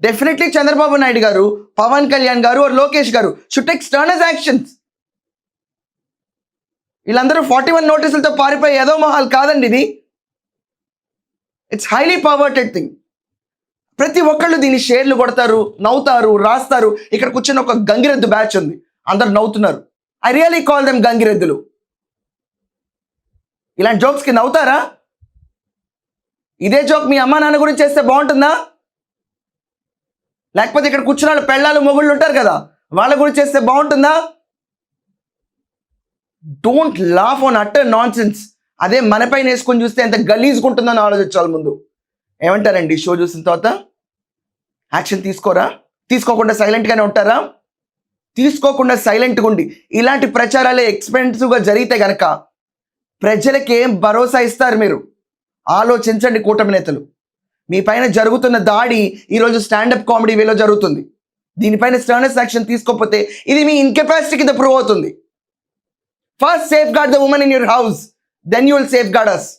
Definitely Chandrababu Naidu గారు, పవన్ కళ్యాణ్ గారు, లోకేష్ గారు షుడ్ టేక్ స్టర్నస్ యాక్షన్స్. వీళ్ళందరూ 41 నోటీసులతో పారిపోయి ఏదో మొహాలు కాదండి ఇది. It's highly perverted thing. ప్రతి ఒక్కళ్ళు దీన్ని షేర్లు కొడతారు, నవ్వుతారు, రాస్తారు. ఇక్కడ కూర్చొని ఒక గంగిరెద్దు బ్యాచ్ ఉంది, అందరు నవ్వుతున్నారు. ఐ రియలీ కాల్ దెమ్ గంగిరెద్దులు. ఇలాంటి జోక్స్కి నవ్వుతారా? ఇదే జోక్ మీ అమ్మా నాన్న గురించి చేస్తే బాగుంటుందా? లేకపోతే ఇక్కడ కూర్చున్న వాళ్ళు పెళ్ళాలు మొగుళ్ళు ఉంటారు కదా, వాళ్ళ గురించి చేస్తే బాగుంటుందా? Don't laugh on utter non sense. అదే మన పైన వేసుకొని చూస్తే ఎంత గలీజ్గా అని ఆలోచించాలి ముందు. ఏమంటారండి షో చూసిన తర్వాత? యాక్షన్ తీసుకోరా? తీసుకోకుండా సైలెంట్గానే ఉంటారా? తీసుకోకుండా సైలెంట్గా ఉండి ఇలాంటి ప్రచారాలే ఎక్స్పెన్సివ్గా జరిగితే గనక ప్రజలకి ఏం భరోసా ఇస్తారు మీరు? ఆలోచించండి కూటమి నేతలు. మీ పైన జరుగుతున్న దాడి ఈరోజు స్టాండప్ కామెడీ వేలో జరుగుతుంది. దీనిపైన స్టర్నస్ యాక్షన్ తీసుకోకపోతే ఇది మీ ఇన్కెపాసిటీ కింద ప్రూవ్ అవుతుంది. First safeguard the women in your house, then you will safeguard us.